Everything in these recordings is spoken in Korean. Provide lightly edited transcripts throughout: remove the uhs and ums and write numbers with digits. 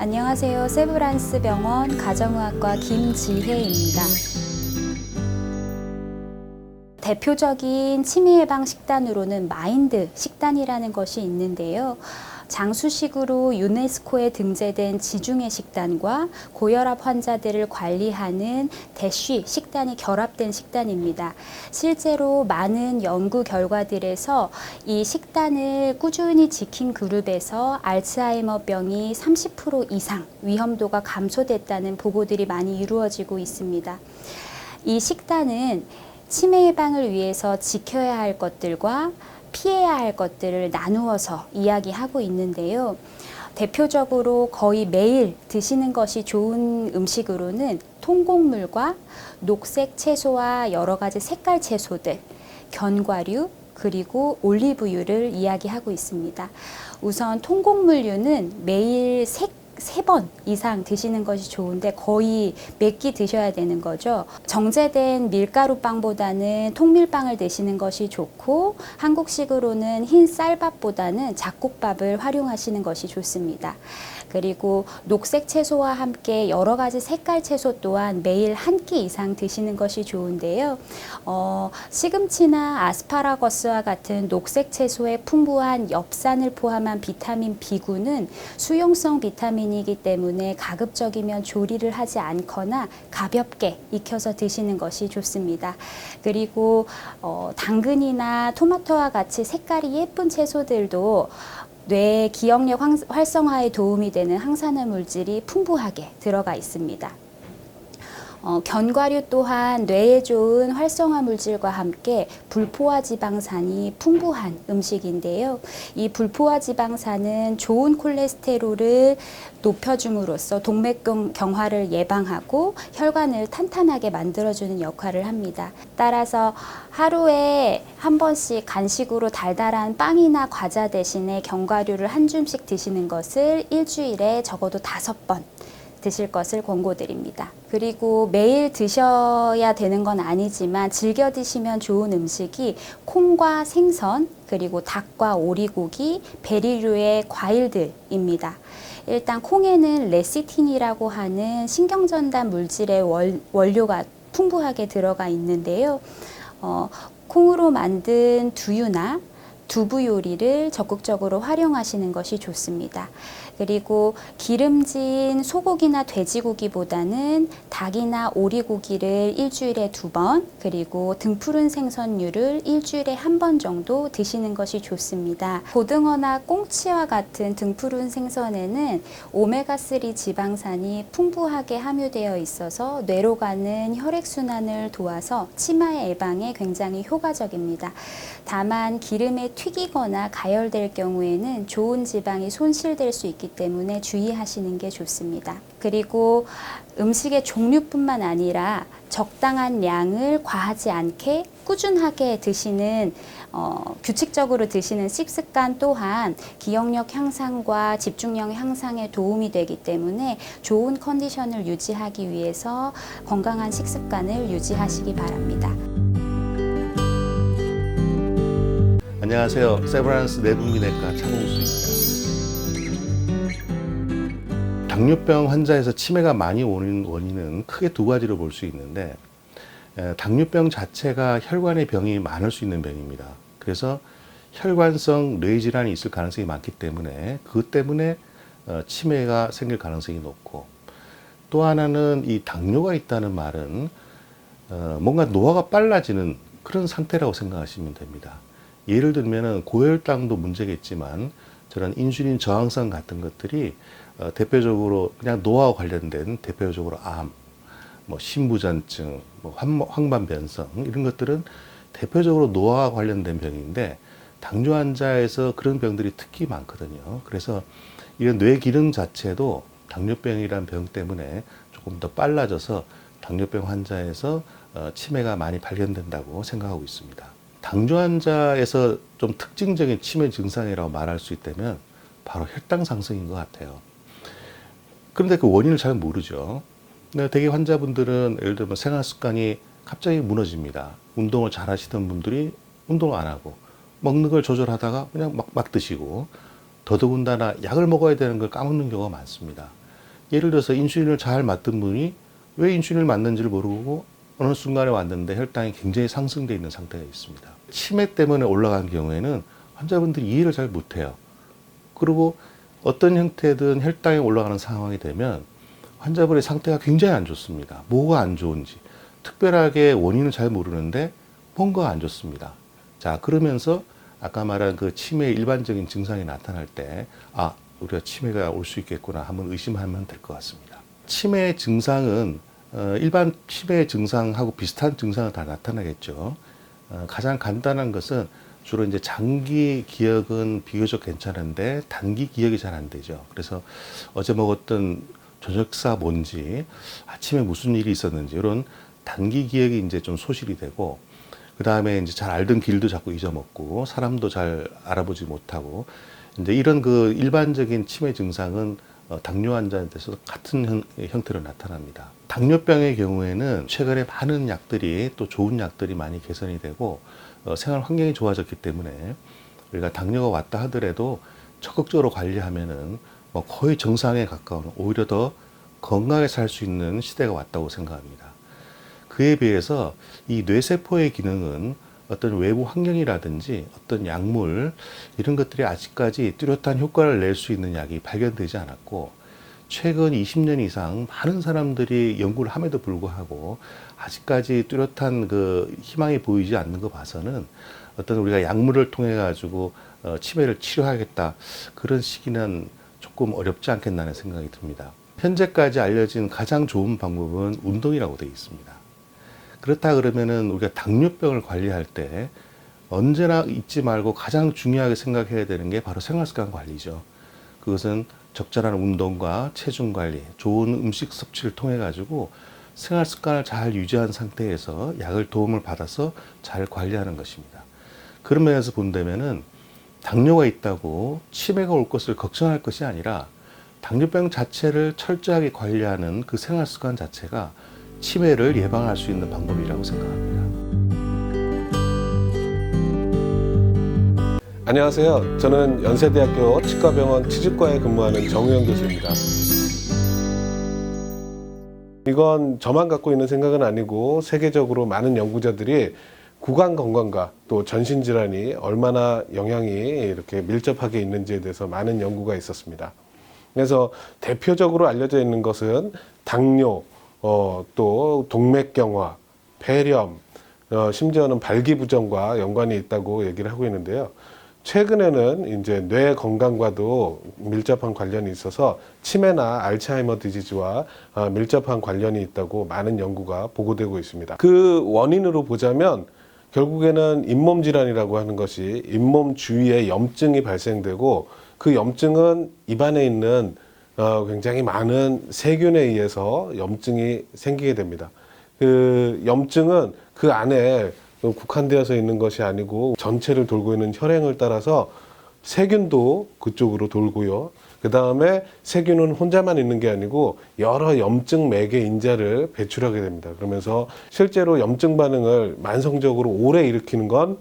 안녕하세요. 세브란스 병원 가정의학과 김지혜입니다. 대표적인 치매 예방 식단으로는 마인드 식단이라는 것이 있는데요. 장수식으로 유네스코에 등재된 지중해 식단과 고혈압 환자들을 관리하는 대쉬 식단이 결합된 식단입니다. 실제로 많은 연구 결과들에서 이 식단을 꾸준히 지킨 그룹에서 알츠하이머병이 30% 이상 위험도가 감소됐다는 보고들이 많이 이루어지고 있습니다. 이 식단은 치매 예방을 위해서 지켜야 할 것들과 피해야 할 것들을 나누어서 이야기하고 있는데요. 대표적으로 거의 매일 드시는 것이 좋은 음식으로는 통곡물과 녹색 채소와 여러 가지 색깔 채소들, 견과류, 그리고 올리브유를 이야기하고 있습니다. 우선 통곡물류는 매일 세 번 이상 드시는 것이 좋은데 거의 몇 끼 드셔야 되는 거죠. 정제된 밀가루빵보다는 통밀빵을 드시는 것이 좋고 한국식으로는 흰 쌀밥보다는 잡곡밥을 활용하시는 것이 좋습니다. 그리고 녹색 채소와 함께 여러 가지 색깔 채소 또한 매일 한 끼 이상 드시는 것이 좋은데요. 시금치나 아스파라거스와 같은 녹색 채소에 풍부한 엽산을 포함한 비타민 B9는 수용성 비타민이기 때문에 가급적이면 조리를 하지 않거나 가볍게 익혀서 드시는 것이 좋습니다. 그리고 당근이나 토마토와 같이 색깔이 예쁜 채소들도 뇌 기억력 활성화에 도움이 되는 항산화 물질이 풍부하게 들어가 있습니다. 견과류 또한 뇌에 좋은 활성화 물질과 함께 불포화 지방산이 풍부한 음식인데요. 이 불포화 지방산은 좋은 콜레스테롤을 높여줌으로써 동맥경화를 예방하고 혈관을 탄탄하게 만들어주는 역할을 합니다. 따라서 하루에 한 번씩 간식으로 달달한 빵이나 과자 대신에 견과류를 한 줌씩 드시는 것을 일주일에 적어도 5번 드실 것을 권고드립니다. 그리고 매일 드셔야 되는 건 아니지만 즐겨 드시면 좋은 음식이 콩과 생선, 그리고 닭과 오리고기, 베리류의 과일들입니다. 일단 콩에는 레시틴이라고 하는 신경전달 물질의 원료가 풍부하게 들어가 있는데요. 콩으로 만든 두유나 두부 요리를 적극적으로 활용하시는 것이 좋습니다. 그리고 기름진 소고기나 돼지고기보다는 닭이나 오리고기를 일주일에 2번, 그리고 등푸른 생선류를 일주일에 1번 정도 드시는 것이 좋습니다. 고등어나 꽁치와 같은 등푸른 생선에는 오메가3 지방산이 풍부하게 함유되어 있어서 뇌로 가는 혈액순환을 도와서 치매 예방에 굉장히 효과적입니다. 다만 기름에 튀기거나 가열될 경우에는 좋은 지방이 손실될 수 있기 때문에 주의하시는 게 좋습니다. 그리고 음식의 종류뿐만 아니라 적당한 양을 과하지 않게 꾸준하게 드시는 규칙적으로 드시는 식습관 또한 기억력 향상과 집중력 향상에 도움이 되기 때문에 좋은 컨디션을 유지하기 위해서 건강한 식습관을 유지하시기 바랍니다. 안녕하세요. 세브란스 내분비내과 차공수입니다. 당뇨병 환자에서 치매가 많이 오는 원인은 크게 2가지로 볼 수 있는데, 당뇨병 자체가 혈관의 병이 많을 수 있는 병입니다. 그래서 혈관성 뇌질환이 있을 가능성이 많기 때문에 그것 때문에 치매가 생길 가능성이 높고, 또 하나는 이 당뇨가 있다는 말은 뭔가 노화가 빨라지는 그런 상태라고 생각하시면 됩니다. 예를 들면 고혈당도 문제겠지만 저런 인슐린 저항성 같은 것들이 대표적으로 그냥 노화와 관련된 대표적으로 암, 심부전증, 황반변성 이런 것들은 대표적으로 노화와 관련된 병인데 당뇨 환자에서 그런 병들이 특히 많거든요. 그래서 이런 뇌 기능 자체도 당뇨병이란 병 때문에 조금 더 빨라져서 당뇨병 환자에서 치매가 많이 발견된다고 생각하고 있습니다. 당뇨 환자에서 좀 특징적인 치매 증상이라고 말할 수 있다면 바로 혈당 상승인 것 같아요. 그런데 그 원인을 잘 모르죠. 대개 환자분들은 예를 들면 생활 습관이 갑자기 무너집니다. 운동을 잘 하시던 분들이 운동을 안 하고 먹는 걸 조절하다가 그냥 막 드시고, 더더군다나 약을 먹어야 되는 걸 까먹는 경우가 많습니다. 예를 들어서 인슐린을 잘 맞던 분이 왜 인슐린을 맞는지를 모르고 어느 순간에 왔는데 혈당이 굉장히 상승되어 있는 상태가 있습니다. 치매 때문에 올라간 경우에는 환자분들이 이해를 잘 못해요. 그리고 어떤 형태든 혈당이 올라가는 상황이 되면 환자분의 상태가 굉장히 안 좋습니다. 뭐가 안 좋은지 특별하게 원인을 잘 모르는데 뭔가 안 좋습니다. 자, 그러면서 아까 말한 그 치매의 일반적인 증상이 나타날 때 우리가 치매가 올 수 있겠구나 한번 의심하면 될 것 같습니다. 치매 증상은 일반 치매 증상하고 비슷한 증상은 다 나타나겠죠. 가장 간단한 것은 주로 이제 장기 기억은 비교적 괜찮은데 단기 기억이 잘 안 되죠. 그래서 어제 먹었던 저녁사 뭔지 아침에 무슨 일이 있었는지 이런 단기 기억이 이제 좀 소실이 되고 그 다음에 이제 잘 알던 길도 자꾸 잊어먹고 사람도 잘 알아보지 못하고 이제 이런 그 일반적인 치매 증상은 당뇨 환자한테서 같은 형태로 나타납니다. 당뇨병의 경우에는 최근에 많은 약들이 또 좋은 약들이 많이 개선이 되고 생활 환경이 좋아졌기 때문에 우리가 당뇨가 왔다 하더라도 적극적으로 관리하면은 뭐 거의 정상에 가까운 오히려 더 건강하게 살 수 있는 시대가 왔다고 생각합니다. 그에 비해서 이 뇌세포의 기능은 어떤 외부 환경이라든지 어떤 약물 이런 것들이 아직까지 뚜렷한 효과를 낼 수 있는 약이 발견되지 않았고 최근 20년 이상 많은 사람들이 연구를 함에도 불구하고 아직까지 뚜렷한 그 희망이 보이지 않는 거 봐서는 어떤 우리가 약물을 통해 가지고 치매를 치료하겠다 그런 시기는 조금 어렵지 않겠나는 생각이 듭니다. 현재까지 알려진 가장 좋은 방법은 운동이라고 되어 있습니다. 그렇다 그러면은 우리가 당뇨병을 관리할 때 언제나 잊지 말고 가장 중요하게 생각해야 되는 게 바로 생활습관 관리죠. 그것은 적절한 운동과 체중 관리, 좋은 음식 섭취를 통해 가지고 생활습관을 잘 유지한 상태에서 약을 도움을 받아서 잘 관리하는 것입니다. 그런 면에서 본다면은 당뇨가 있다고 치매가 올 것을 걱정할 것이 아니라 당뇨병 자체를 철저하게 관리하는 그 생활습관 자체가 치매를 예방할 수 있는 방법이라고 생각합니다. 안녕하세요. 저는 연세대학교 치과병원 치질과에 근무하는 정우영 교수입니다. 이건 저만 갖고 있는 생각은 아니고 세계적으로 많은 연구자들이 구강 건강과 또 전신 질환이 얼마나 영향이 이렇게 밀접하게 있는지에 대해서 많은 연구가 있었습니다. 그래서 대표적으로 알려져 있는 것은 당뇨, 또 동맥경화, 폐렴, 심지어는 발기부전과 연관이 있다고 얘기를 하고 있는데요. 최근에는 이제 뇌 건강과도 밀접한 관련이 있어서 치매나 알츠하이머 디지즈와 밀접한 관련이 있다고 많은 연구가 보고되고 있습니다. 그 원인으로 보자면 결국에는 잇몸 질환이라고 하는 것이 잇몸 주위에 염증이 발생되고 그 염증은 입안에 있는 굉장히 많은 세균에 의해서 염증이 생기게 됩니다. 그 염증은 그 안에 국한되어서 있는 것이 아니고 전체를 돌고 있는 혈행을 따라서 세균도 그쪽으로 돌고요. 그 다음에 세균은 혼자만 있는 게 아니고 여러 염증 매개 인자를 배출하게 됩니다. 그러면서 실제로 염증 반응을 만성적으로 오래 일으키는 건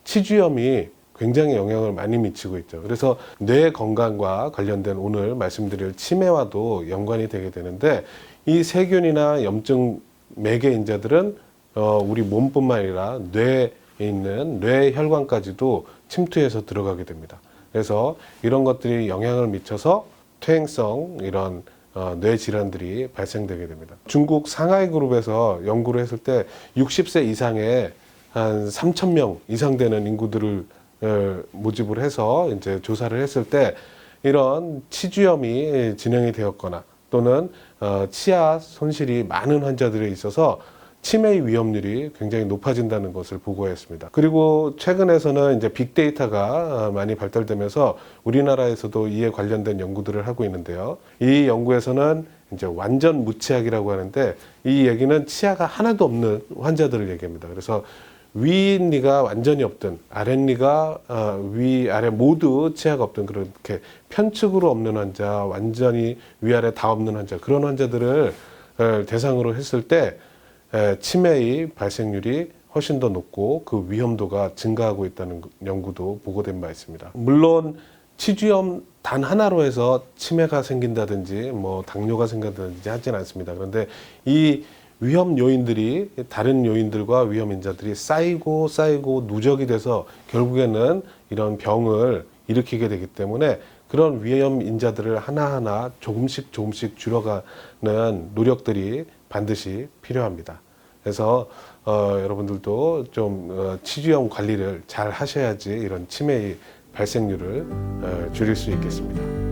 치주염이 굉장히 영향을 많이 미치고 있죠. 그래서 뇌 건강과 관련된 오늘 말씀드릴 치매와도 연관이 되게 되는데 이 세균이나 염증 매개 인자들은 우리 몸뿐만 아니라 뇌에 있는 뇌혈관까지도 침투해서 들어가게 됩니다. 그래서 이런 것들이 영향을 미쳐서 퇴행성 이런 뇌 질환들이 발생되게 됩니다. 중국 상하이 그룹에서 연구를 했을 때 60세 이상의 한 3,000명 이상 되는 인구들을 모집을 해서 이제 조사를 했을 때 이런 치주염이 진행이 되었거나 또는 치아 손실이 많은 환자들에 있어서 치매 위험률이 굉장히 높아진다는 것을 보고했습니다. 그리고 최근에서는 이제 빅데이터가 많이 발달되면서 우리나라에서도 이에 관련된 연구들을 하고 있는데요. 이 연구에서는 이제 완전 무치약이라고 하는데 이 얘기는 치아가 하나도 없는 환자들을 얘기합니다. 그래서 윗니가 완전히 없든 아랫니가 위아래 모두 치아가 없든 그렇게 편측으로 없는 환자, 완전히 위아래 다 없는 환자 그런 환자들을 대상으로 했을 때 치매의 발생률이 훨씬 더 높고 그 위험도가 증가하고 있다는 연구도 보고된 바 있습니다. 물론 치주염 단 하나로 해서 치매가 생긴다든지 뭐 당뇨가 생긴다든지 하진 않습니다. 그런데 이 위험 요인들이 다른 요인들과 위험 인자들이 쌓이고 누적이 돼서 결국에는 이런 병을 일으키게 되기 때문에 그런 위험 인자들을 하나하나 조금씩 줄여가는 노력들이 반드시 필요합니다. 그래서 여러분들도 좀 치주염 관리를 잘 하셔야지 이런 치매의 발생률을 줄일 수 있겠습니다.